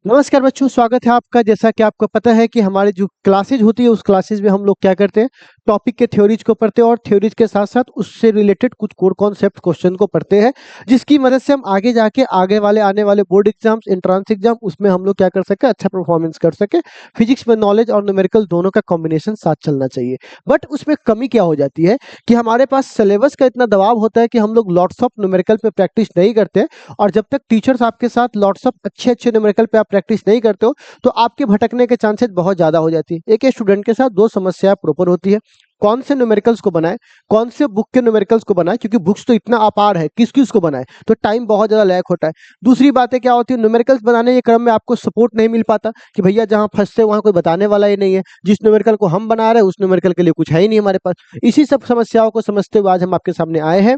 नमस्कार बच्चों, स्वागत है आपका। जैसा कि आपको पता है कि हमारी जो क्लासेज होती है उस क्लासेज में हम लोग क्या करते हैं, टॉपिक के थ्योरीज को पढ़ते हैं और थ्योरीज के साथ साथ उससे रिलेटेड कुछ कोर कॉन्सेप्ट क्वेश्चन को पढ़ते हैं, जिसकी मदद से हम आगे जाके आने वाले बोर्ड एग्जाम्स, एंट्रेंस एग्जाम, उसमें हम लोग क्या कर सके, अच्छा परफॉर्मेंस कर सके। फिजिक्स में नॉलेज और न्यूमेरिकल दोनों का कॉम्बिनेशन साथ चलना चाहिए। बट उसमें कमी क्या हो जाती है कि हमारे पास सिलेबस का इतना दबाव होता है कि हम लोग लॉट्स ऑफ न्यूमेरिकल पे प्रैक्टिस नहीं करते। और जब तक टीचर्स आपके साथ लॉट्स ऑफ अच्छे अच्छे न्यूमेरिकल पे आप प्रैक्टिस नहीं करते हो तो आपके भटकने के चांसेस बहुत ज्यादा हो जाती है। एक स्टूडेंट के साथ दो समस्या प्रॉपर होती है, कौन से न्यूमेरिकल्स को बनाए, कौन से बुक के न्यूमेरिकल्स को बनाए, क्योंकि बुक्स तो इतना अपार है, किस किस को बनाए, तो टाइम बहुत ज्यादा लैग होता है। दूसरी बातें क्या होती है, न्यूमेरिकल्स बनाने के क्रम में आपको सपोर्ट नहीं मिल पाता कि भैया जहां फंसते वहां कोई बताने वाला ही नहीं है, जिस न्यूमेरिकल को हम बना रहे हैं उस न्यूमेरिकल के लिए कुछ है ही नहीं हमारे पास। इसी सब समस्याओं को समझते हुए आज हम आपके सामने आए हैं।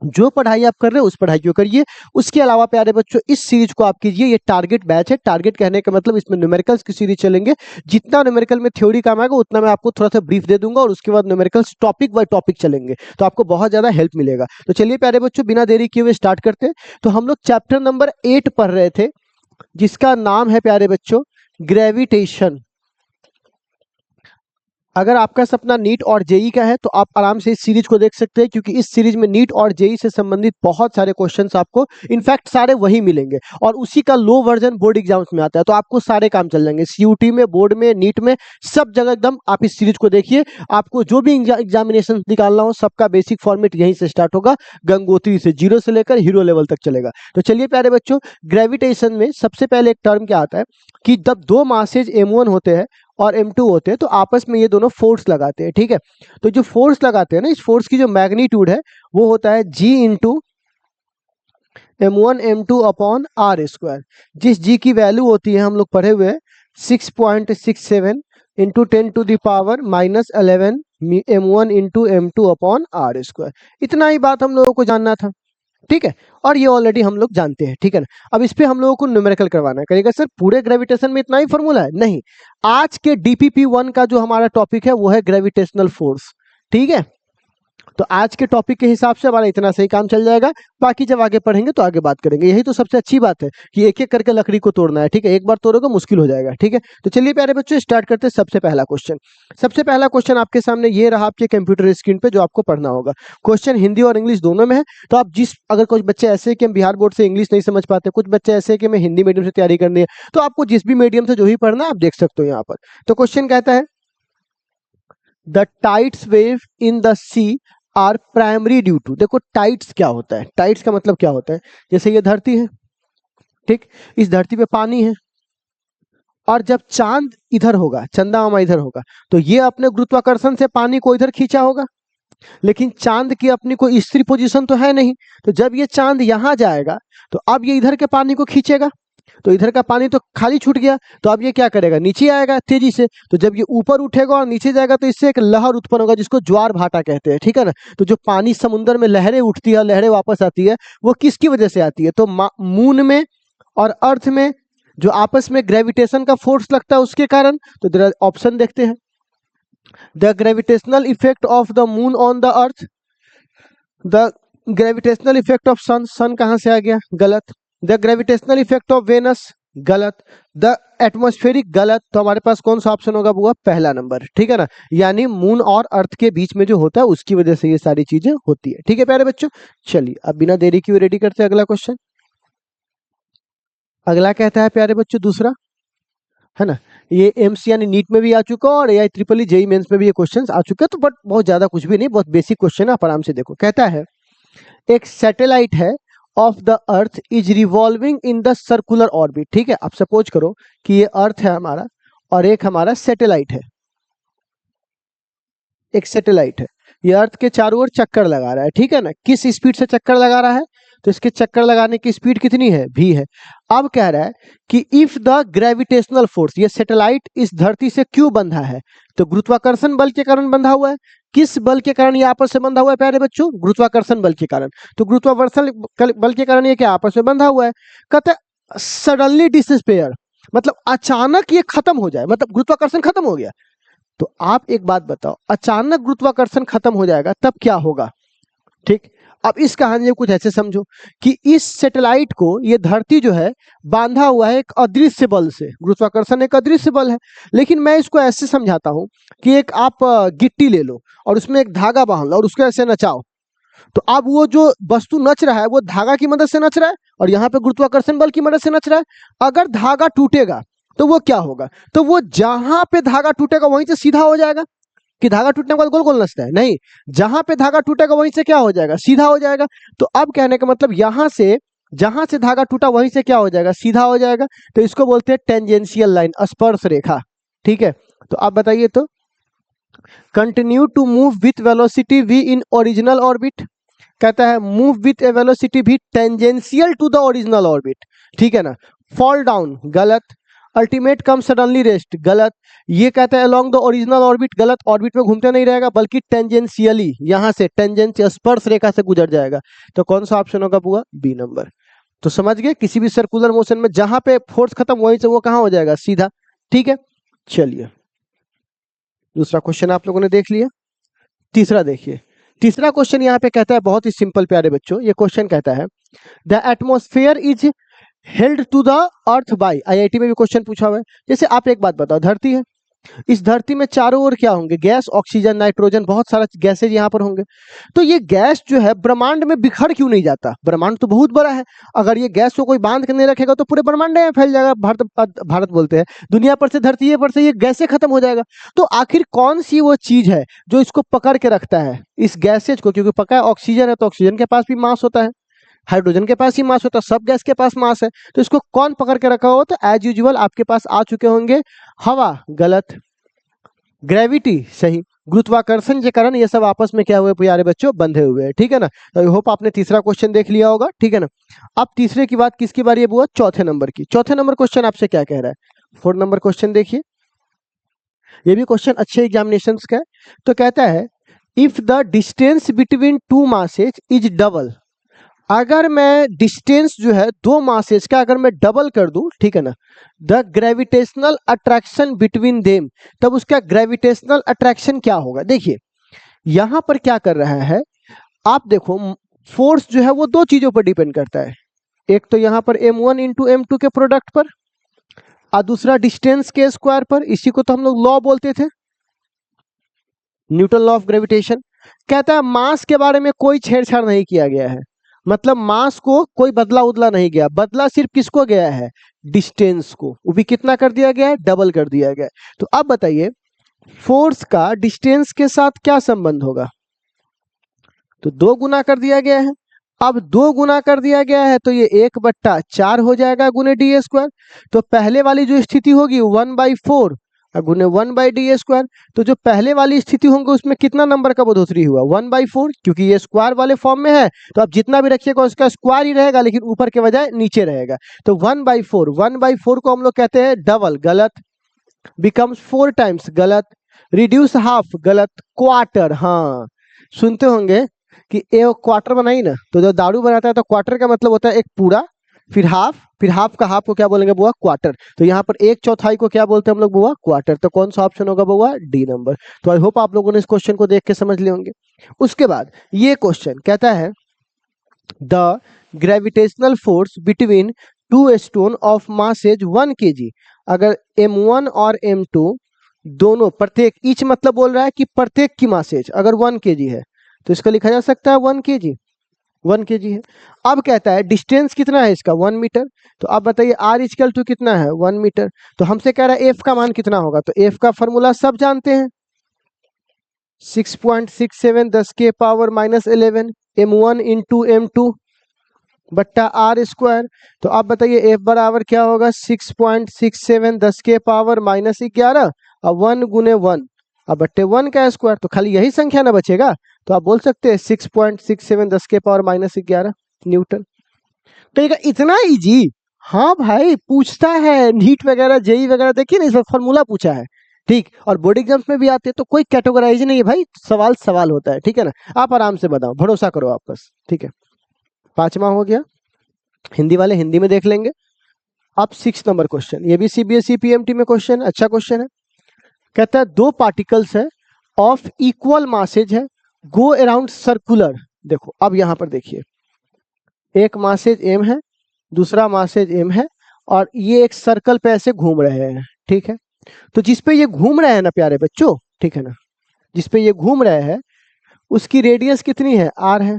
जो पढ़ाई आप कर रहे हो उस पढ़ाई को करिए। उसके अलावा प्यारे बच्चों, इस सीरीज को आप कीजिए। ये टारगेट बैच है। टारगेट कहने का मतलब इसमें न्यूमेरिकल्स की सीरीज चलेंगे। जितना न्यूमेरिकल में थ्योरी काम आएगा उतना मैं आपको थोड़ा सा ब्रीफ दे दूंगा और उसके बाद न्यूमेरिकल्स टॉपिक बाय टॉपिक चलेंगे, तो आपको बहुत ज्यादा हेल्प मिलेगा। तो चलिए प्यारे बच्चों, बिना देरी किए हुए स्टार्ट करते हैं। तो हम लोग चैप्टर नंबर 8 पढ़ रहे थे, जिसका नाम है प्यारे बच्चों ग्रेविटेशन। अगर आपका सपना नीट और जेई का है तो आप आराम से इस सीरीज को देख सकते हैं, क्योंकि इस सीरीज में नीट और जेई से संबंधित बहुत सारे क्वेश्चंस आपको इनफैक्ट सारे वही मिलेंगे और उसी का लो वर्जन बोर्ड एग्जाम्स में आता है। तो आपको सारे काम चल जाएंगे, सीयूटी में, बोर्ड में, नीट में, सब जगह एकदम। आप इस सीरीज को देखिए, आपको जो भी एग्जामिनेशन निकालना हो सबका बेसिक फॉर्मेट यहीं से स्टार्ट होगा। गंगोत्री से, जीरो से लेकर हीरो लेवल तक चलेगा। तो चलिए प्यारे बच्चों, ग्रेविटेशन में सबसे पहले एक टर्म क्या आता है कि जब दो मासेज M1 होते हैं और M2 होते हैं तो आपस में ये दोनों फोर्स लगाते हैं। ठीक है, तो जो फोर्स लगाते हैं ना, इस फोर्स की जो मैग्नीट्यूड है वो होता है G into M1 M2 upon R square. जिस G की वैल्यू होती है, हम लोग पढ़े हुए हैं, 6.67 into 10⁻⁻11 M1 into M2 upon R square. इतना ही बात हम लोगों को जानना था। ठीक है, और ये ऑलरेडी हम लोग जानते हैं। ठीक है ना, अब इस पे हम लोगों को न्यूमेरिकल करवाना है। कहेगा सर पूरे ग्रेविटेशन में इतना ही फॉर्मूला है? नहीं, आज के DPP1 का जो हमारा टॉपिक है वो है ग्रेविटेशनल फोर्स। ठीक है, तो आज के टॉपिक के हिसाब से हमारा इतना सही काम चल जाएगा। बाकी जब आगे पढ़ेंगे तो आगे बात करेंगे। यही तो सबसे अच्छी बात है कि एक एक करके लकड़ी को तोड़ना है। ठीक है, एक बार तोड़ोगे मुश्किल हो जाएगा। ठीक है, तो चलिए प्यारे बच्चों स्टार्ट करते हैं। सबसे पहला क्वेश्चन, आपके सामने ये रहा आपके कंप्यूटर स्क्रीन पे, जो आपको पढ़ना होगा। क्वेश्चन हिंदी और इंग्लिश दोनों में है। तो आप अगर कुछ बच्चे ऐसे हैं कि हम बिहार बोर्ड से इंग्लिश नहीं समझ पाते, कुछ बच्चे ऐसे हैं कि हमें हिंदी मीडियम से तैयारी करनी है, तो आपको जिस भी मीडियम से जो ही पढ़ना है आप देख सकते हो यहाँ पर। तो क्वेश्चन कहता है the tides wave in the sea are primary due to. देखो टाइड्स क्या होता है, टाइड्स का मतलब क्या होता है, जैसे ये धरती है, ठीक, इस धरती पे पानी है और जब चांद इधर होगा, चंदा मामा इधर होगा, तो ये अपने गुरुत्वाकर्षण से पानी को इधर खींचा होगा। लेकिन चांद की अपनी कोई स्थिर पोजीशन तो है नहीं, तो जब ये चांद यहां जाएगा तो अब ये इधर के पानी को खींचेगा, तो इधर का पानी तो खाली छूट गया, तो अब ये क्या करेगा, नीचे आएगा तेजी से। तो जब ये ऊपर उठेगा और नीचे जाएगा तो इससे एक लहर उत्पन्न होगा, जिसको ज्वार भाटा कहते हैं। ठीक है ना, तो जो पानी समुद्र में लहरें उठती है, लहरें वापस आती है, वो किसकी वजह से आती है, तो मून में और अर्थ में जो आपस में ग्रेविटेशन का फोर्स लगता है उसके कारण। तो ऑप्शन देखते हैं, the gravitational effect of the moon on the earth, the gravitational effect of sun, sun कहां से आ गया, गलत। The gravitational effect of Venus, गलत। द एटमॉस्फेरिक, गलत। तो हमारे पास कौन सा ऑप्शन होगा, वो पहला नंबर। ठीक है ना, यानी मून और अर्थ के बीच में जो होता है उसकी वजह से ये सारी चीजें होती है। ठीक है प्यारे बच्चों, चलिए अब बिना देरी किए रेडी करते हैं अगला क्वेश्चन। अगला कहता है प्यारे बच्चों दूसरा, है ना, ये एम्स यानी नीट में भी आ चुका और AI ट्रिपल जेई मेंस में भी ये क्वेश्चंस आ चुके हैं। तो बट बहुत ज्यादा कुछ भी नहीं, बहुत बेसिक क्वेश्चन है, आप आराम से देखो। कहता है एक सैटेलाइट है of the earth is revolving in the circular orbit. ठीक है, आप सपोज करो कि ये अर्थ है हमारा और एक हमारा सैटेलाइट है, एक सैटेलाइट है, ये अर्थ के चारों ओर चक्कर लगा रहा है। ठीक है ना, किस स्पीड से चक्कर लगा रहा है, तो इसके चक्कर लगाने की स्पीड कितनी है, v है। अब कह रहा है कि इफ द ग्रेविटेशनल फोर्स, ये सैटेलाइट इस धरती से क्यों बंधा है, तो गुरुत्वाकर्षण बल के कारण बंधा हुआ है। किस बल के कारण ये आपस में बंधा हुआ है प्यारे बच्चों, गुरुत्वाकर्षण बल के कारण। तो गुरुत्वाकर्षण बल के कारण ये क्या आपस में बंधा हुआ है। कहते सडनली डिसपेयर, मतलब अचानक ये खत्म हो जाए, मतलब गुरुत्वाकर्षण खत्म हो गया। तो आप एक बात बताओ, अचानक गुरुत्वाकर्षण खत्म हो जाएगा तब क्या होगा। ठीक, अब इस कहानी को कुछ ऐसे समझो कि इस सैटेलाइट को ये धरती जो है बांधा हुआ है एक अदृश्य बल से, गुरुत्वाकर्षण एक अदृश्य बल है। लेकिन मैं इसको ऐसे समझाता हूं कि एक आप गिट्टी ले लो और उसमें एक धागा बांध लो और उसको ऐसे नचाओ, तो अब वो जो वस्तु नच रहा है वो धागा की मदद से नच रहा है और यहाँ पे गुरुत्वाकर्षण बल की मदद से नच रहा है। अगर धागा टूटेगा तो वो क्या होगा, तो वो जहां पे धागा टूटेगा वहीं से सीधा हो जाएगा। कि धागा टूटने के बाद गोल गोल नचता है, नहीं, जहां पे धागा टूटेगा वहीं से क्या हो जाएगा, सीधा हो जाएगा। तो अब कहने का मतलब यहां से जहां से धागा टूटा वहीं से क्या हो जाएगा, सीधा हो जाएगा। तो इसको बोलते हैं टेंजेंशियल लाइन, स्पर्श रेखा। ठीक है, तो आप बताइए तो continue to move with velocity v in original orbit, कहता है move with a velocity v tangential to the original orbit, ठीक है ना। फॉल डाउन गलत, अल्टीमेट कम सडनली रेस्ट गलत, ये कहता है अलोंग द ओरिजिनल ऑर्बिट गलत, ऑर्बिट में घूमते नहीं रहेगा बल्कि टेंजेंशियली यहां से टेंजेंशियल स्पर्श रेखा से गुजर जाएगा। तो कौन सा ऑप्शन होगा बुआ, बी नंबर। तो समझ गए, किसी भी सर्कुलर मोशन में जहां पे फोर्स खत्म वहीं से वो कहां हो जाएगा, सीधा। ठीक है, चलिए दूसरा क्वेश्चन आप लोगों ने देख लिया। तीसरा देखिए, तीसरा क्वेश्चन यहाँ पे कहता है बहुत ही सिंपल प्यारे बच्चों, ये क्वेश्चन कहता है the atmosphere is held to the earth by, IIT में भी क्वेश्चन पूछा हुआ है। जैसे आप एक बात बताओ, धरती है, इस धरती में चारों ओर क्या होंगे, गैस, ऑक्सीजन, नाइट्रोजन, बहुत सारा गैसेज यहाँ पर होंगे। तो ये गैस जो है ब्रह्मांड में बिखर क्यों नहीं जाता, ब्रह्मांड तो बहुत बड़ा है, अगर ये गैस को कोई बांध के नहीं रखेगा तो पूरे ब्रह्मांड में फैल जाएगा, भारत बोलते हैं, दुनिया पर से, धरती पर से ये गैसें खत्म हो जाएगा। तो आखिर कौन सी वो चीज है जो इसको पकड़ के रखता है, इस गैसेज को, क्योंकि पका है ऑक्सीजन है तो ऑक्सीजन के पास भी मास होता है, हाइड्रोजन के पास ही मास होता है, सब गैस के पास मास है, तो इसको कौन पकड़ के रखा हो, तो एज यूजुअल आपके पास आ चुके होंगे हवा गलत, ग्रेविटी सही, गुरुत्वाकर्षण के कारण ये सब आपस में क्या हुए प्यारे बच्चों, बंधे हुए हैं। ठीक है ना, तो आई होप आपने तीसरा क्वेश्चन देख लिया होगा। ठीक है ना, अब तीसरे की बात किसकी बारी है बुआ, चौथे नंबर की। चौथे नंबर क्वेश्चन आपसे क्या कह रहा है, 4 नंबर क्वेश्चन देखिए, ये भी क्वेश्चन अच्छे एग्जामिनेशन का है। तो कहता है if the distance between two masses is double, अगर मैं डिस्टेंस जो है दो मासेज का अगर मैं डबल कर दूं, ठीक है ना, the gravitational attraction between them, तब उसका ग्रेविटेशनल अट्रैक्शन क्या होगा। देखिए यहां पर क्या कर रहा है, आप देखो फोर्स जो है वो दो चीजों पर डिपेंड करता है, एक तो यहां पर m1 इंटू m2 के प्रोडक्ट पर और दूसरा डिस्टेंस के स्क्वायर पर, इसी को तो हम लोग लॉ बोलते थे, न्यूटन लॉ ऑफ ग्रेविटेशन। कहता है मास के बारे में कोई छेड़छाड़ नहीं किया गया है, मतलब मास को कोई बदला उदला नहीं गया, बदला सिर्फ किसको गया है, डिस्टेंस को, वो भी कितना कर दिया गया है, डबल कर दिया गया है। तो अब बताइए फोर्स का डिस्टेंस के साथ क्या संबंध होगा, तो 2 गुना कर दिया गया है। अब 2 गुना कर दिया गया है तो ये 1/4 हो जाएगा गुने डी स्क्वायर। तो पहले वाली जो स्थिति होगी 1/4 गुने 1/d², तो जो पहले वाली स्थिति होंगे उसमें कितना नंबर का बढ़ोतरी हुआ, 1/4, क्योंकि ये स्क्वायर वाले फॉर्म में है तो आप जितना भी रखिएगा उसका स्क्वायर ही रहेगा, लेकिन ऊपर के बजाय नीचे रहेगा। तो 1/4 को हम लोग कहते हैं डबल, गलत, बिकम्स 4 टाइम्स गलत, रिड्यूस हाफ गलत, क्वार्टर, हाँ सुनते होंगे कि ए क्वार्टर बनाई ना, तो जब दारू बनाता है तो क्वार्टर का मतलब होता है एक पूरा, फिर हाफ का हाफ को क्या बोलेंगे बुआ, क्वार्टर। तो यहाँ पर 1/4 को क्या बोलते हैं हम लोग बुआ, क्वार्टर। तो कौन सा ऑप्शन होगा बुआ, डी नंबर। तो आई होप आप लोगों ने इस क्वेश्चन को देख के समझ लिए होंगे। उसके बाद ये क्वेश्चन कहता है the gravitational force between 2 stone of masses 1 kg, अगर m1 और m2 दोनों प्रत्येक, ईच मतलब बोल रहा है कि प्रत्येक की मासेज अगर 1 kg है तो इसका लिखा जा सकता है 1 kg, 1 kg है। अब कहता है डिस्टेंस कितना है इसका, 1 मीटर। तो आप बताइए r इक्वल टू कितना है, 1 मीटर। तो हमसे कह रहा है f का मान कितना होगा, तो f का फॉर्मूला सब जानते हैं, 6.67 10⁻⁻11 m1 इंटू m2 बट्टा r²। तो आप बताइए f बराबर क्या होगा, 6.67 10⁻⁻11 और 1 गुने 1 अब बट्टे 1 का स्क्वायर। तो खाली यही संख्या ना बचेगा, तो आप बोल सकते हैं 6.67 10⁻⁻11 न्यूटन। तो ये इतना इजी, हाँ भाई पूछता है नीट वगैरह जेई वगैरह, देखिए ना इसमें फॉर्मूला पूछा है, ठीक, और बोर्ड एग्जाम्स में भी आते हैं, तो कोई कैटेगराइज नहीं है भाई, सवाल होता है। ठीक है ना, आप आराम से बताओ, भरोसा करो आप बस। ठीक है, 5वां हो गया, हिंदी वाले हिंदी में देख लेंगे। अब 6 नंबर क्वेश्चन, ये भी सीबीएसई पीएमटी में क्वेश्चन, अच्छा क्वेश्चन है। कहता है 2 पार्टिकल्स है ऑफ इक्वल मासेज है, गो अराउंड सर्कुलर, देखो अब यहाँ पर देखिए, एक मासेज एम है, दूसरा मासेज एम है, और ये एक सर्कल पे ऐसे घूम रहे हैं, ठीक है। तो जिस पे ये घूम रहे हैं ना प्यारे बच्चों, ठीक है ना, जिस पे ये घूम रहे हैं उसकी रेडियस कितनी है, आर है।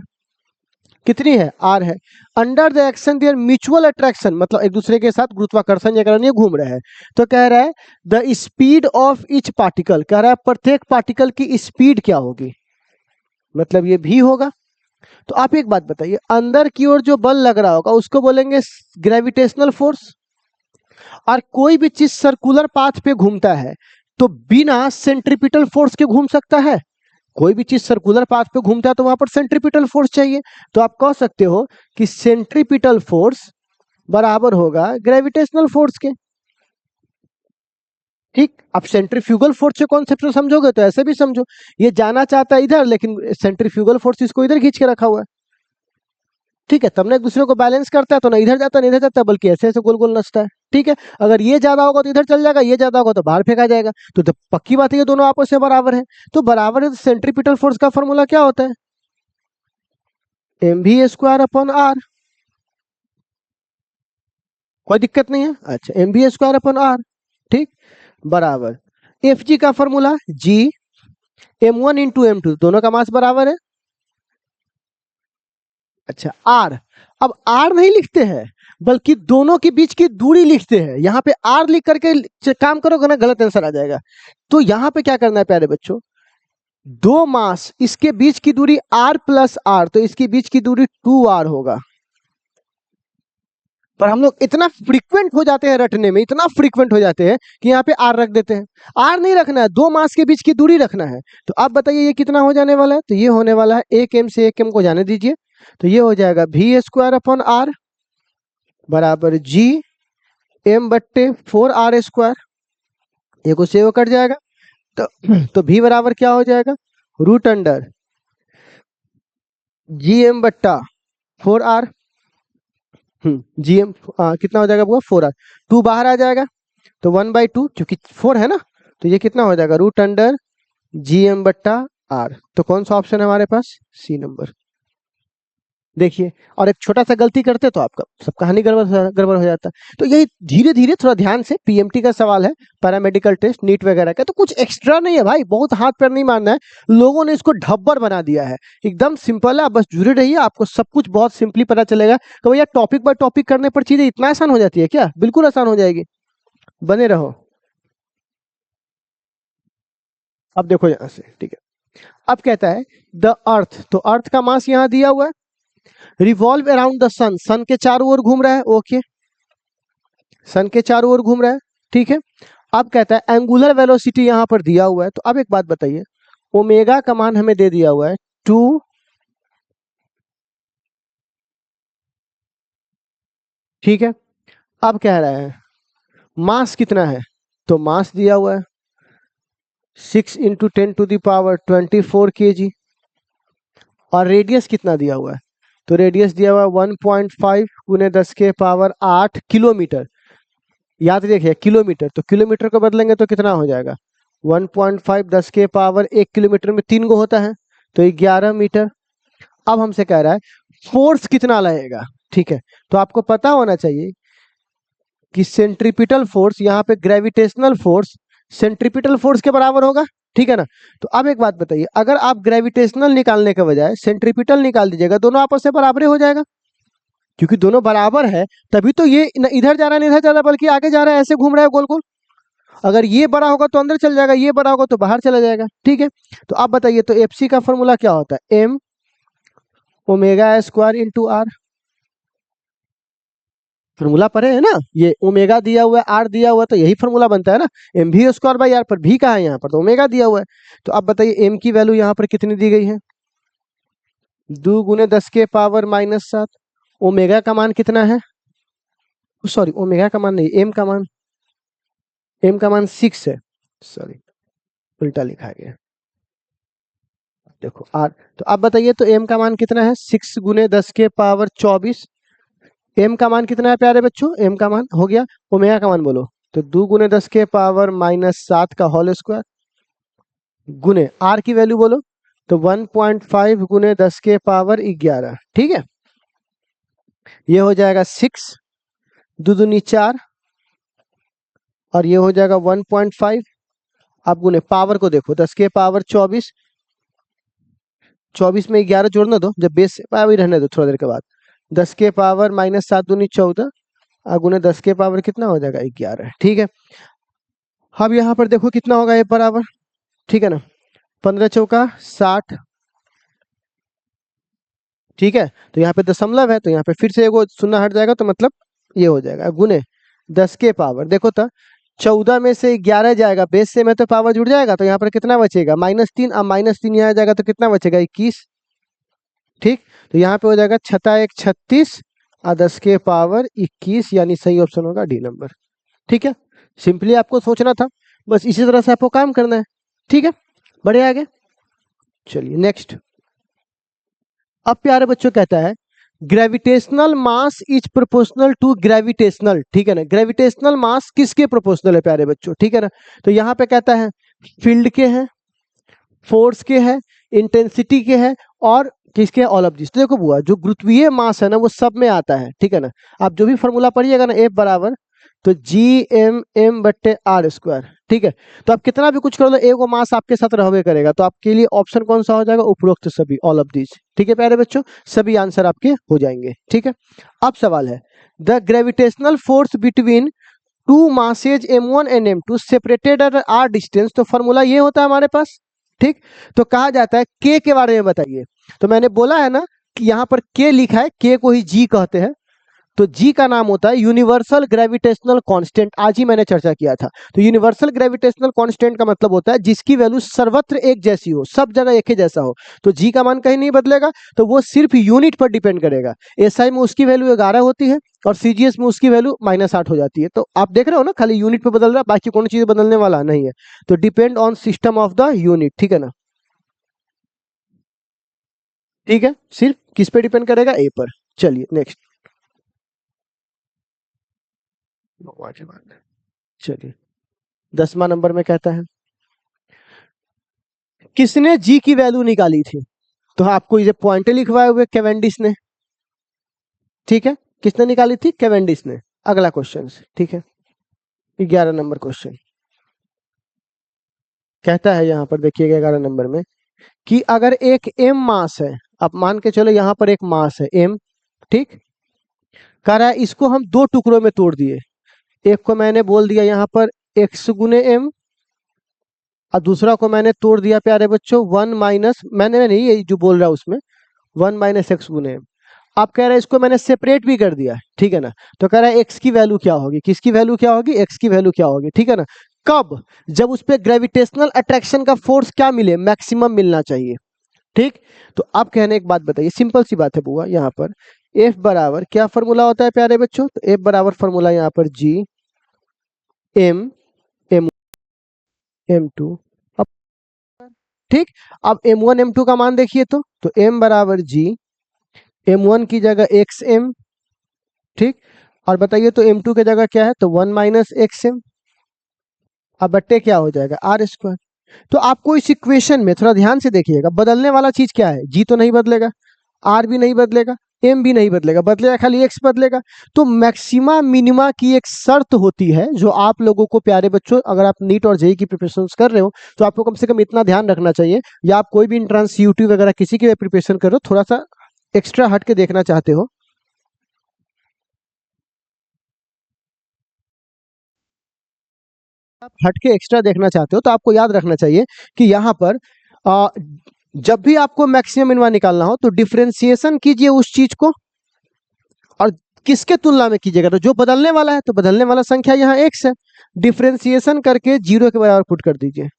कितनी है, आर है। Under the action there mutual attraction, मतलब एक दूसरे के साथ गुरुत्वाकर्षण के कारण ये घूम रहे हैं। तो कह रहा है the speed of each particle, कह रहा है प्रत्येक पार्टिकल की स्पीड क्या होगी, मतलब ये भी होगा। तो आप एक बात बताइए, अंदर की ओर जो बल लग रहा होगा उसको बोलेंगे ग्रेविटेशनल फोर्स, और कोई भी चीज सर्कुलर पाथ पे घूमता है तो बिना सेंट्रीपिटल फोर्स के घूम सकता है। कोई भी चीज सर्कुलर पाथ पे घूमता है तो वहां पर सेंट्रीपिटल फोर्स चाहिए। तो आप कह सकते हो कि सेंट्रीपिटल फोर्स बराबर होगा ग्रेविटेशनल फोर्स के। ठीक, आप सेंट्रीफ्यूगल फोर्स से कॉन्सेप्ट को समझोगे तो ऐसे भी समझो, ये जाना चाहता है इधर लेकिन सेंट्रीफ्यूगल फोर्स इसको इधर खींच के रखा हुआ है। ठीक है, तब ना एक दूसरे को बैलेंस करता है, तो ना इधर जाता है ना इधर जाता है, बल्कि ऐसे ऐसे गोल गोल नचता है। ठीक है, अगर ये ज्यादा होगा तो इधर चल जाएगा, ये ज्यादा होगा तो बाहर फेंका जाएगा। तो पक्की बात है ये दोनों आपस में बराबर है। तो बराबर है तो सेंट्रीपिटल फोर्स का फॉर्मूला क्या होता है, mv² / r। कोई दिक्कत नहीं है, अच्छा mv² / r, ठीक, बराबर Fg का फॉर्मूला g m1 × m2, दोनों का मास बराबर है। अच्छा r, अब r नहीं लिखते हैं बल्कि दोनों के बीच की दूरी लिखते हैं। यहाँ पे r लिख करके काम करोगे ना गलत आंसर आ जाएगा। तो यहाँ पे क्या करना है प्यारे बच्चों, दो मास, इसके बीच की दूरी r + r, तो इसके बीच की दूरी 2r होगा। पर हम लोग इतना फ्रीक्वेंट हो जाते हैं रटने में, इतना फ्रीक्वेंट हो जाते हैं कि यहाँ पे आर रख देते हैं। आर नहीं रखना है, दो मास के बीच की दूरी रखना है। तो आप बताइए ये कितना हो जाने वाला है, तो ये होने वाला है 1m से 1m को जाने दीजिए, तो ये हो जाएगा v² / r बराबर g m/4r²। ये को सेव कट जाएगा, तो v बराबर क्या हो जाएगा, √अंडर gm/4r, gm कितना हो जाएगा वो 4r, 2 बाहर आ जाएगा तो 1/2, क्योंकि 4 है ना, तो ये कितना हो जाएगा √अंडर gm/r। तो कौन सा ऑप्शन है हमारे पास, सी नंबर। देखिए, और एक छोटा सा गलती करते तो आपका सब कहानी गड़बड़ हो जाता। तो यही धीरे धीरे थोड़ा ध्यान से, पीएमटी का सवाल है, पैरामेडिकल टेस्ट नीट वगैरह का, तो कुछ एक्स्ट्रा नहीं है भाई, बहुत हाथ पैर नहीं मारना है। लोगों ने इसको ढब्बर बना दिया है, एकदम सिंपल है, आप बस जुड़े रहिए, आपको सब कुछ बहुत सिंपली पता चलेगा। तो भैया टॉपिक बाय टॉपिक करने पर चीजें इतना आसान हो जाती है क्या, बिल्कुल आसान हो जाएगी, बने रहो। अब देखो यहां से, ठीक है, अब कहता है द अर्थ, तो अर्थ का मास यहां दिया हुआ है, रिवॉल्व अराउंड द सन, सन के चारों ओर घूम रहा है, ओके, सन के चारों ओर घूम रहा है, ठीक है। अब कहता है एंगुलर वेलोसिटी यहां पर दिया हुआ है, तो अब एक बात बताइए, ओमेगा का मान हमें दे दिया हुआ है 2, ठीक है। अब कह रहा है मास कितना है, तो मास दिया हुआ है 6 × 10⁻24 kg, और रेडियस कितना दिया हुआ है, तो रेडियस दिया हुआ है 1.5 × 10⁸ किलोमीटर। याद रखिए किलोमीटर, तो किलोमीटर को बदलेंगे तो कितना हो जाएगा, 1.5 10⁻1 किलोमीटर में 3 गो होता है, तो 11 मीटर। अब हमसे कह रहा है फोर्स कितना लगेगा, ठीक है। तो आपको पता होना चाहिए कि सेंट्रीपिटल फोर्स, यहाँ पे ग्रेविटेशनल फोर्स सेंट्रीपिटल फोर्स के बराबर होगा, ठीक है ना। तो अब एक बात बताइए, अगर आप ग्रेविटेशनल निकालने के बजाय सेंट्रीपिटल निकाल दीजिएगा, दोनों आपस में बराबर हो जाएगा, क्योंकि दोनों बराबर है तभी तो ये न इधर जा रहा है न इधर जा रहा है, बल्कि आगे जा रहा है, ऐसे घूम रहा है गोल गोल। अगर ये बड़ा होगा तो अंदर चल जाएगा, ये बड़ा होगा तो बाहर चला जाएगा, ठीक है। तो आप बताइए, तो एफसी का फॉर्मूला क्या होता है, m ω² × r, फॉर्मूला पढ़े है ना, ये ओमेगा दिया हुआ है, आर दिया हुआ है, तो यही फॉर्मूला बनता है ना, mv²/r, पर भी कहा है यहाँ पर, तो ओमेगा दिया हुआ है। तो आप बताइए एम की वैल्यू यहाँ पर कितनी दी गई है, 2 × 10⁻⁻7। ओमेगा का मान कितना है, सॉरी ओमेगा का मान नहीं, एम का मान, एम का मान 6 है, सॉरी उल्टा लिखा गया, देखो आर। तो आप बताइए तो एम का मान कितना है, 6 × 10⁻24। एम का मान कितना है प्यारे बच्चों, एम का मान हो गया, ओमेगा का मान बोलो, तो 2 × 10⁻⁻7 का होल स्क्वायर गुने आर की वैल्यू बोलो, तो 1.5 गुने 10 के पावर 11, ठीक है। ये हो जाएगा 6, दो दूनी 4, और ये हो जाएगा 1.5। आप गुने पावर को देखो, 10 के पावर 24, 24 में 11 जोड़ना दो, जब बेस अभी रहने दो थोड़ा देर के बाद। 10 के पावर -7 दूनी 14, और गुने 10 के पावर कितना हो जाएगा 11, ठीक है। अब यहाँ पर देखो कितना होगा ये बराबर, ठीक है ना, 15 चौका 60, ठीक है। तो यहाँ पे दशमलव है, तो यहाँ पे फिर से एगो शून्य हट जाएगा, तो मतलब ये हो जाएगा गुने 10 के पावर, देखो तो 14 में से 11 जाएगा, बेस से में तो पावर जुड़ जाएगा, तो यहाँ पर कितना बचेगा -3, अब -3 यहाँ जाएगा तो कितना बचेगा 21, ठीक। तो यहाँ पे हो जाएगा 6 × 36 और 10 के पावर 21, यानी सही ऑप्शन होगा डी नंबर, ठीक है। सिंपली आपको सोचना था, बस इसी तरह से आपको काम करना है, ठीक है। बढ़े आगे, चलिए नेक्स्ट। अब प्यारे बच्चों कहता है gravitational mass is proportional to gravitational, ठीक है ना। ग्रेविटेशनल मास किसके प्रोपोर्शनल है प्यारे बच्चों, ठीक है ना। तो यहाँ पे कहता है फील्ड के हैं, फोर्स के है, इंटेंसिटी के है, और किसके, ऑल ऑफ दिस। तो देखो बुआ, जो गुरुत्वीय मास है ना वो सब में आता है, ठीक है ना। आप जो भी फॉर्मूला पढ़िएगा ना, F बराबर तो G_m_m/r², ठीक है। तो आप कितना भी कुछ कर लो, एक वो मास आपके साथ रहबे करेगा, तो आपके लिए ऑप्शन कौन सा हो जाएगा, उपरोक्त सभी, ऑल ऑफ दिस, ठीक है प्यारे बच्चों, सभी आंसर आपके हो जाएंगे, ठीक है। अब सवाल है the gravitational force between two masses m1 and m2 separated at r distance. तो फॉर्मूला ये होता है हमारे पास, ठीक। तो कहा जाता है k के बारे में बताइए। तो मैंने बोला है ना कि यहाँ पर k लिखा है, k को ही g कहते हैं। तो g का नाम होता है यूनिवर्सल ग्रेविटेशनल कांस्टेंट, आज ही मैंने चर्चा किया था। तो यूनिवर्सल ग्रेविटेशनल कांस्टेंट का मतलब होता है जिसकी वैल्यू सर्वत्र एक जैसी हो, सब जगह एक ही जैसा हो। तो g का मान कहीं नहीं बदलेगा, तो वो सिर्फ यूनिट पर डिपेंड करेगा। SI में उसकी वैल्यू 11 होती है, और CGS में उसकी वैल्यू -8 हो जाती है। तो आप देख रहे हो ना, खाली यूनिट पे बदल रहा है, बाकी कौन चीज बदलने वाला नहीं है। तो depend on system of the unit, ठीक है ना, ठीक है। सिर्फ किस पे डिपेंड करेगा, ए पर। चलिए नेक्स्ट, चलिए 10वां नंबर में कहता है किसने जी की वैल्यू निकाली थी। तो आपको ये पॉइंट लिखवाए हुए कैवेंडिश ने, ठीक है। किसने निकाली थी, कैवेंडिश ने। अगला क्वेश्चन, ठीक है, 11 नंबर क्वेश्चन कहता है, यहां पर देखिएगा 11 नंबर में कि अगर एक m मास है, आप मान के चलो यहाँ पर एक मास है m, ठीक। कह रहा है इसको हम दो टुकड़ों में तोड़ दिए, एक को मैंने बोल दिया यहाँ पर x गुने m, और दूसरा को मैंने तोड़ दिया प्यारे बच्चों 1 माइनस, मैंने नहीं, ये जो बोल रहा है उसमें 1 - x गुने m। आप कह रहे हैं इसको मैंने सेपरेट भी कर दिया, ठीक है ना। तो कह रहा है x की वैल्यू क्या होगी, किसकी वैल्यू क्या होगी, x की वैल्यू क्या होगी, ठीक है ना। कब, जब उस पर ग्रेविटेशनल अट्रैक्शन का फोर्स क्या मिले, मैक्सिमम मिलना चाहिए, ठीक। तो आप कहने एक बात बताइए, सिंपल सी बात है बुआ, यहाँ पर F बराबर क्या फॉर्मूला होता है प्यारे बच्चों, तो F बराबर फॉर्मूला यहाँ पर G_m_m_2, अब ठीक। अब m1 m2 का मान देखिए, तो m बराबर G, m1 की जगह xm, ठीक। और बताइए तो m2 की जगह क्या है, तो 1 - xm, अब बट्टे क्या हो जाएगा r²। तो आपको इस इक्वेशन में थोड़ा ध्यान से देखिएगा, बदलने वाला चीज क्या है, जी तो नहीं बदलेगा, आर भी नहीं बदलेगा, एम भी नहीं बदलेगा, बदलेगा खाली एक्स बदलेगा। तो मैक्सिमा मिनिमा की एक शर्त होती है जो आप लोगों को प्यारे बच्चों, अगर आप नीट और जेई की प्रिपरेशन कर रहे हो तो आपको कम से कम इतना ध्यान रखना चाहिए, या आप कोई भी एंट्रेंस यूट्यूब वगैरह किसी की भी प्रिपरेशन कर रहे हो, थोड़ा सा एक्स्ट्रा हट के देखना चाहते हो, आप हट के एक्स्ट्रा देखना चाहते हो, तो आपको याद रखना चाहिए कि यहाँ पर आ, जब भी आपको मैक्सिमम मिनिमा निकालना हो तो डिफरेंशिएशन कीजिए उस चीज को, और किसके तुलना में कीजिएगा, तो जो बदलने वाला है, तो बदलने वाला संख्या यहाँ x है, डिफरेंशिएशन करके 0 के बराबर पुट कर दीजिए।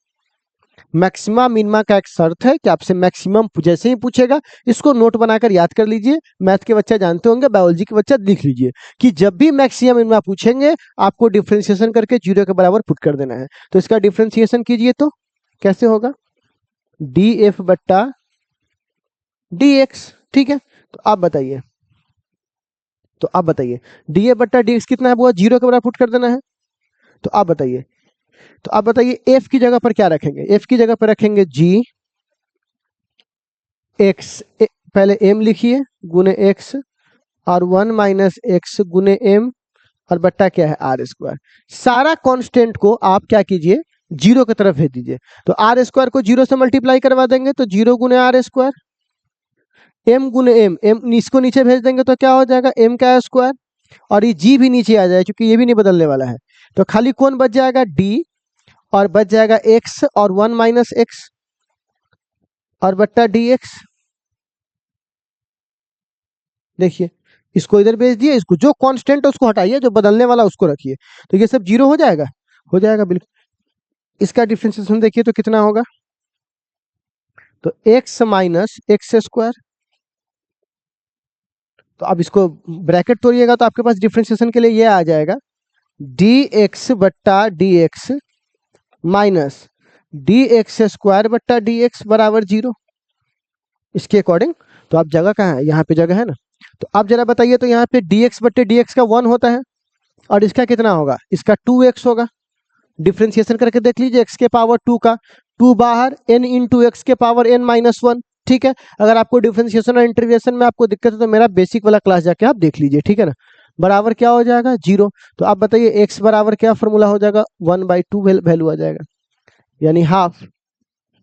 मैक्सिमा मिनिमा का एक शर्त है कि आपसे मैक्सिमम जैसे ही पूछेगा, इसको नोट बनाकर याद कर लीजिए, मैथ के बच्चा जानते होंगे, बायोलॉजी के बच्चा लिख लीजिए कि जब भी मैक्सिमम मिनिमा पूछेंगे आपको डिफरेंशिएशन करके 0 के बराबर पुट कर देना है। तो इसका डिफरेंशिएशन कीजिए, तो कैसे होगा, df बट्टा dx, ठीक है। तो आप बताइए, डी ए बट्टा डी एक्स कितना है, वो 0 के बराबर पुट कर देना है। तो आप बताइए, एफ की जगह पर क्या रखेंगे, एफ की जगह पर रखेंगे जी, एक्स, पहले एम लिखिए गुने एक्स, और 1 माइनस एक्स गुने एम, और बट्टा क्या है आर स्क्वायर। सारा कांस्टेंट को आप क्या कीजिए, जीरो की तरफ भेज दीजिए। तो आर स्क्वायर को जीरो से मल्टीप्लाई करवा देंगे तो जीरो गुने आर स्क्वायर, एम गुने एम, एम इसको नीचे भेज देंगे तो क्या हो जाएगा एम का स्क्वायर, और ये जी भी नीचे आ जाए क्योंकि ये भी नहीं बदलने वाला है। तो खाली कौन बच जाएगा डी, और बच जाएगा एक्स और 1 माइनस एक्स और बट्टा डी एक्स। देखिए इसको इधर भेज दिए, इसको जो कांस्टेंट है उसको हटाइए, जो बदलने वाला उसको रखिए, तो ये सब जीरो हो जाएगा, हो जाएगा बिल्कुल। इसका डिफरेंशिएशन देखिए तो कितना होगा, तो एक्स माइनस एक्स स्क्वायर। तो अब इसको ब्रैकेट तोड़िएगा तो आपके पास डिफरेंशिएशन के लिए ये आ जाएगा डी एक्स बट्टा D x minus D x square बट्टा डी एक्स बराबर जीरो, इसके अकॉर्डिंग। तो आप जगह कहाँ है, यहाँ पे जगह है ना। तो आप जरा बताइए, तो यहाँ पे डी एक्स बट्टे डी एक्स का 1 होता है, और इसका कितना होगा, इसका 2x होगा। डिफ्रेंसिएशन करके देख लीजिए, x के पावर 2 का 2 बाहर, n इंटू एक्स के पावर n माइनस 1। ठीक है, अगर आपको डिफ्रेंसिएशन और इंटीग्रेशन में आपको दिक्कत है तो मेरा बेसिक वाला क्लास जाके आप देख लीजिए, ठीक है ना। बराबर क्या हो जाएगा जीरो। तो आप बताइए x बराबर क्या फॉर्मूला हो जाएगा, 1/2 वैल्यू आ जाएगा, यानी हाफ।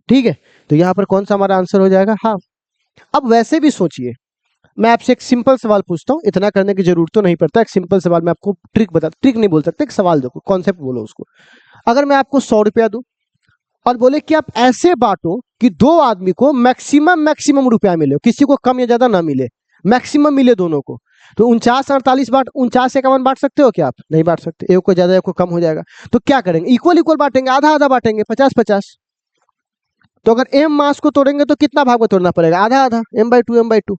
ठीक है, तो यहाँ पर कौन सा हमारा आंसर हो जाएगा, हाफ। अब वैसे भी सोचिए, मैं आपसे एक सिंपल सवाल पूछता हूँ, इतना करने की जरूरत तो नहीं पड़ता, एक सिंपल सवाल मैं आपको ट्रिक बता, ट्रिक नहीं बोल सकते, एक सवाल देखो, कॉन्सेप्ट बोलो उसको। अगर मैं आपको 100 रुपया दूं और बोले कि आप ऐसे बांटो कि दो आदमी को मैक्सिमम रुपया मिले, किसी को कम या ज्यादा ना मिले, मैक्सिमम मिले दोनों को, तो 49 48 बांट 49 51 बांट सकते हो क्या आप, नहीं बांट सकते, एक को ज्यादा एक को कम हो जाएगा। तो क्या करेंगे, इक्वल इक्वल बांटेंगे, आधा आधा बांटेंगे, 50 50। तो अगर एम मास को तोड़ेंगे तो कितना भाग में तोड़ना पड़ेगा, आधा आधा, m/2 m/2।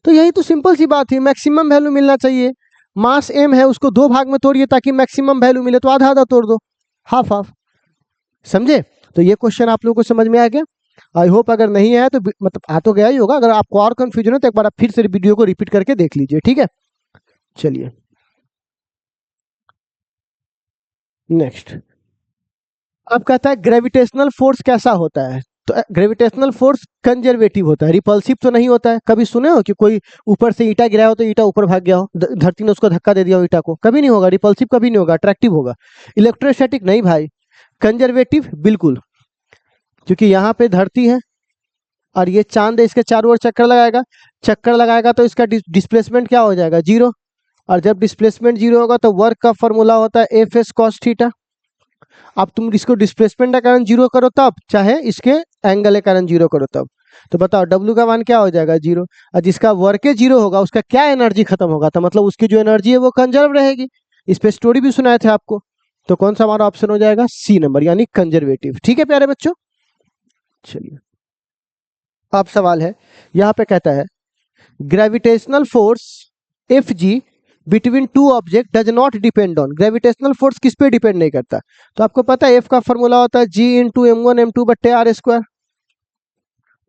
तो यही तो सिंपल सी बात है, मैक्सिमम वैल्यू मिलना चाहिए। मास एम है, उसको दो भाग में तोड़िए ताकि मैक्सिमम वैल्यू मिले, तो आधा आधा तोड़ दो, हाफ हाफ। समझे। तो ये क्वेश्चन आप लोगों को समझ में आ गया। आई होप अगर नहीं आया तो मतलब आ तो गया ही होगा, अगर आपको और कंफ्यूजन है तो एक बार आप फिर से वीडियो को रिपीट करके देख लीजिए, ठीक है। चलिए नेक्स्ट। अब कहता है ग्रेविटेशनल फोर्स कैसा होता है। तो ग्रेविटेशनल फोर्स कंजर्वेटिव होता है, रिपल्सिव तो नहीं होता है। कभी सुने हो कि कोई ऊपर से ईटा गिराया हो तो ईटा ऊपर भाग गया हो, धरती ने उसको धक्का दे दिया हो ईटा को, कभी नहीं होगा। रिपल्सिव कभी नहीं होगा, अट्रैक्टिव होगा। इलेक्ट्रोस्टैटिक नहीं भाई, कंजर्वेटिव बिल्कुल, क्योंकि यहाँ पे धरती है और ये चांद है, इसके चारों ओर चक्कर लगाएगा, चक्कर लगाएगा तो इसका डिस्प्लेसमेंट क्या हो जाएगा, जीरो। और जब डिस्प्लेसमेंट जीरो होगा तो वर्क का फॉर्मूला होता है एफ एस कॉस थीटा। अब तुम इसको डिस्प्लेसमेंट के कारण जीरो करो तब, चाहे इसके एंगल के कारण जीरो करो तब। तो बताओ डब्ल्यू का मान क्या हो जाएगा, जीरो। और जिसका वर्क जीरो होगा उसका क्या एनर्जी खत्म होगा, तो मतलब उसकी जो एनर्जी है वो कंजर्व रहेगी। इस पे स्टोरी भी सुनाए थे आपको। तो कौन सा हमारा ऑप्शन हो जाएगा, सी नंबर, यानी कंजर्वेटिव। ठीक है प्यारे बच्चों। चलिए अब सवाल है, यहाँ पे कहता है gravitational force F G between two object does not depend on. Gravitational force किस पे डिपेंड नहीं करता। तो आपको पता है एफ का फॉर्मूला होता है जी इंटू m1 m2 बट्टे R square.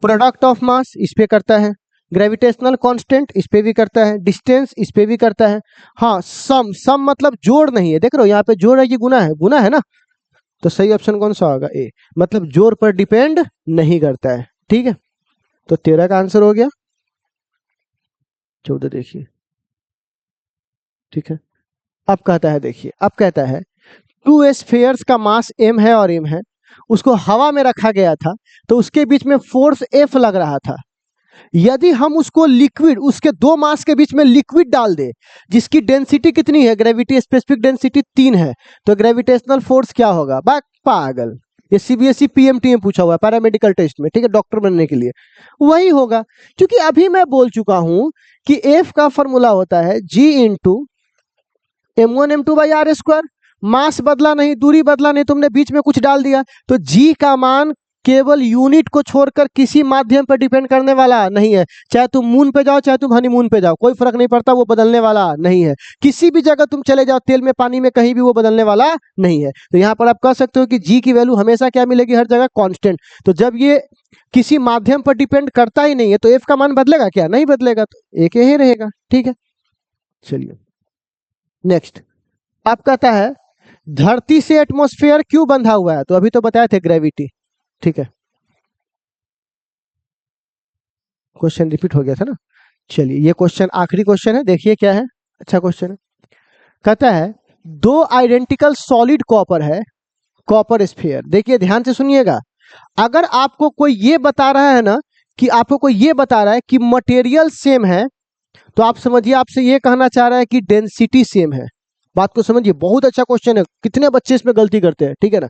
Product of mass इस पे करता है, ग्रेविटेशनल कांस्टेंट इस पे भी करता है, डिस्टेंस इस पे भी करता है। हाँ सम, सम मतलब जोड़ नहीं है, देख रहे हो यहाँ पे जोड़ है कि गुना है, गुना है ना। तो सही ऑप्शन कौन सा होगा, ए, मतलब जोड़ पर डिपेंड नहीं करता है। ठीक है, तो 13 का आंसर हो गया। 14 देखिए, ठीक है। अब कहता है, देखिए अब कहता है टू स्फीयर्स का मास m है और m है, उसको हवा में रखा गया था, तो उसके बीच में फोर्स F लग रहा था। यदि हम उसको लिक्विड, उसके दो मास के बीच में लिक्विड डाल दे जिसकी डेंसिटी कितनी है, ग्रेविटी स्पेसिफिक डेंसिटी 3 है, तो ग्रेविटेशनल फोर्स क्या होगा, पागल। ये सीबीएसई पीएमटी में पूछा हुआ है पैरामेडिकल टेस्ट में, ठीक है, डॉक्टर बनने के लिए वही होगा। क्योंकि अभी मैं बोल चुका हूं कि F का फॉर्मूला होता है G इंटू m1 m2/r²। मास बदला नहीं, दूरी बदला नहीं, तुमने बीच में कुछ डाल दिया, तो जी का मान केवल यूनिट को छोड़कर किसी माध्यम पर डिपेंड करने वाला नहीं है। चाहे तुम मून पे जाओ, चाहे तुम हनीमून पे जाओ, कोई फर्क नहीं पड़ता, वो बदलने वाला नहीं है। किसी भी जगह तुम चले जाओ, तेल में पानी में कहीं भी, वो बदलने वाला नहीं है। तो यहाँ पर आप कह सकते हो कि जी की वैल्यू हमेशा क्या मिलेगी, हर जगह कांस्टेंट। तो जब ये किसी माध्यम पर डिपेंड करता ही नहीं है तो एफ का मान बदलेगा क्या, नहीं बदलेगा, तो एक ही रहेगा। ठीक है, चलिए नेक्स्ट। आप कहता है धरती से एटमॉस्फेयर क्यों बंधा हुआ है, तो अभी तो बताए थे ग्रेविटी। ठीक है, क्वेश्चन रिपीट हो गया था ना। चलिए ये क्वेश्चन आखिरी क्वेश्चन है, देखिए क्या है। अच्छा क्वेश्चन है, कहता है दो आइडेंटिकल सॉलिड कॉपर है, कॉपर स्फीयर। देखिए ध्यान से सुनिएगा, अगर आपको कोई ये बता रहा है ना, कि आपको कोई ये बता रहा है कि मटेरियल सेम है, तो आप समझिए आपसे ये कहना चाह रहा है कि डेंसिटी सेम है। बात को समझिए, बहुत अच्छा क्वेश्चन है, कितने बच्चे इसमें गलती करते हैं, ठीक है ना।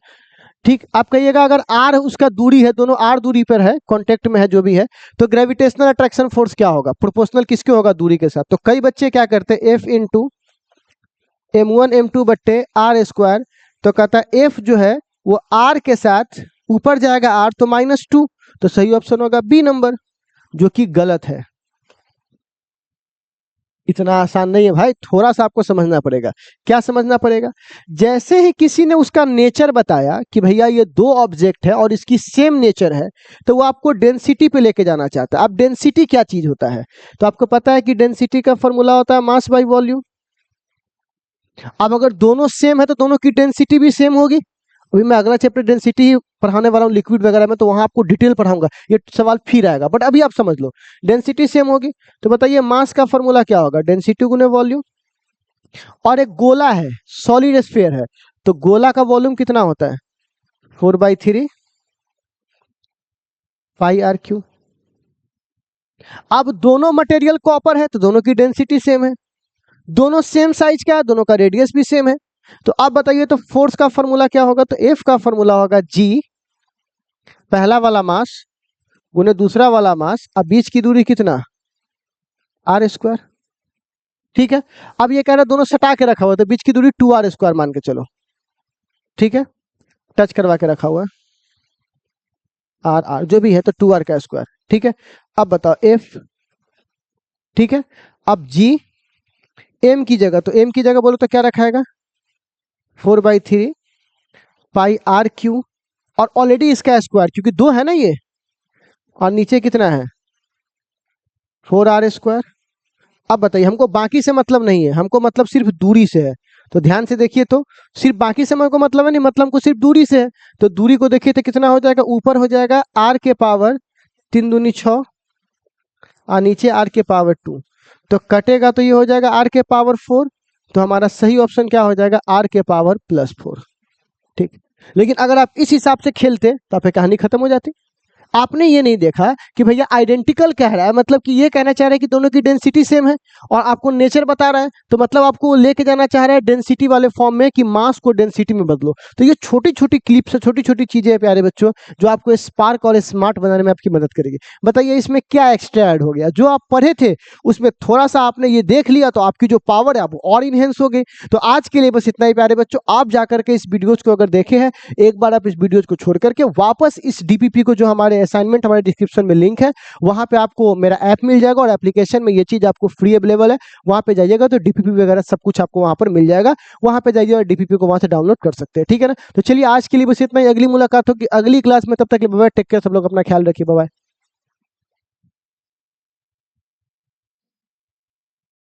ठीक, आप कहिएगा अगर आर उसका दूरी है, दोनों आर दूरी पर है, कांटेक्ट में है जो भी है, तो ग्रेविटेशनल अट्रैक्शन फोर्स क्या होगा, प्रोपोर्शनल किसके होगा, दूरी के साथ। तो कई बच्चे क्या करते हैं, एफ इंटू m1 m2 बट्टे आर स्क्वायर, तो कहता है एफ जो है वो आर के साथ ऊपर जाएगा आर, तो -2, तो सही ऑप्शन होगा बी नंबर, जो कि गलत है। इतना आसान नहीं है भाई, थोड़ा सा आपको समझना पड़ेगा। क्या समझना पड़ेगा, जैसे ही किसी ने उसका नेचर बताया कि भैया ये दो ऑब्जेक्ट है और इसकी सेम नेचर है, तो वो आपको डेंसिटी पे लेके जाना चाहता है। अब डेंसिटी क्या चीज होता है, तो आपको पता है कि डेंसिटी का फॉर्मूला होता है मास बाई वॉल्यूम। अब अगर दोनों सेम है तो दोनों की डेंसिटी भी सेम होगी। अभी मैं अगला चैप्टर डेंसिटी पढ़ाने वाला हूँ लिक्विड वगैरह में, तो वहां आपको डिटेल पढ़ाऊंगा, ये सवाल फिर आएगा, बट अभी आप समझ लो डेंसिटी सेम होगी। तो बताइए मास का फॉर्मूला क्या होगा, डेंसिटी गुने वॉल्यूम। और एक गोला है, सॉलिड स्फीयर है, तो गोला का वॉल्यूम कितना होता है, 4/3 पाई आर क्यू। अब दोनों मटेरियल कॉपर है तो दोनों की डेंसिटी सेम है, दोनों सेम साइज का है, दोनों का रेडियस भी सेम है। तो आप बताइए तो फोर्स का फॉर्मूला क्या होगा, तो एफ का फॉर्मूला होगा जी, पहला वाला मास गुने दूसरा वाला मास, अब बीच की दूरी कितना, आर स्क्वायर। ठीक है, अब ये कह रहा है दोनों सटा के रखा हुआ है, तो बीच की दूरी 2r² मान के चलो, ठीक है, टच करवा के रखा हुआ है, आर आर जो भी है, तो 2r का स्क्वायर। ठीक है, अब बताओ एफ, ठीक है, अब जी एम की जगह, तो एम की जगह बोलो तो क्या रखाएगा, 4/3 पाई आर क्यू, और ऑलरेडी इसका स्क्वायर क्योंकि दो है ना ये, और नीचे कितना है 4r²। अब बताइए, हमको बाकी से मतलब नहीं है, हमको मतलब सिर्फ दूरी से है। तो ध्यान से देखिए, तो सिर्फ बाकी से हमको मतलब है नहीं, मतलब हमको सिर्फ दूरी से है। तो दूरी को देखिए तो कितना हो जाएगा, ऊपर हो जाएगा r के पावर 3 दूनी 6, और नीचे r के पावर 2, तो कटेगा तो ये हो जाएगा r के पावर 4। तो हमारा सही ऑप्शन क्या हो जाएगा, r के पावर +4। ठीक, लेकिन अगर आप इस हिसाब से खेलते तो आपकी कहानी खत्म हो जाती। आपने ये नहीं देखा कि भैया आइडेंटिकल कह रहा है, मतलब कि ये कहना चाह रहा है कि दोनों की डेंसिटी सेम है, और आपको नेचर बता रहा है, तो मतलब आपको लेके जाना चाह रहा है डेंसिटी वाले फॉर्म में, कि मास को डेंसिटी में बदलो। तो ये छोटी छोटी क्लिप्स, छोटी छोटी चीजें हैं प्यारे बच्चों, जो आपको स्पार्क और स्मार्ट बनाने में आपकी मदद करेगी। बताइए इसमें क्या एक्स्ट्रा ऐड हो गया, जो आप पढ़े थे उसमें थोड़ा सा आपने ये देख लिया, तो आपकी जो पावर है आप और इनहेंस हो गई। तो आज के लिए बस इतना ही प्यारे बच्चों, आप जाकर के इस वीडियोज को अगर देखे हैं, एक बार आप इस वीडियोज को छोड़ करके वापस इस डीपीपी को, जो हमारे असाइनमेंट हमारे डिस्क्रिप्शन में लिंक है, वहां पे आपको मेरा ऐप मिल जाएगा, और एप्लीकेशन में ये चीज आपको फ्री अवेलेबल है। वहां पे जाइएगा तो डीपीपी वगैरह सब कुछ आपको वहां पर मिल जाएगा, वहां पे जाइए और डीपीपी को वहां से डाउनलोड कर सकते हैं। ठीक है ना, तो चलिए आज के लिए बस इतना ही, अगली मुलाकात होगी अगली क्लास में, तब तक के लिए बाय बाय, टेक केयर, सब लोग अपना ख्याल रखिए, बाय बाय।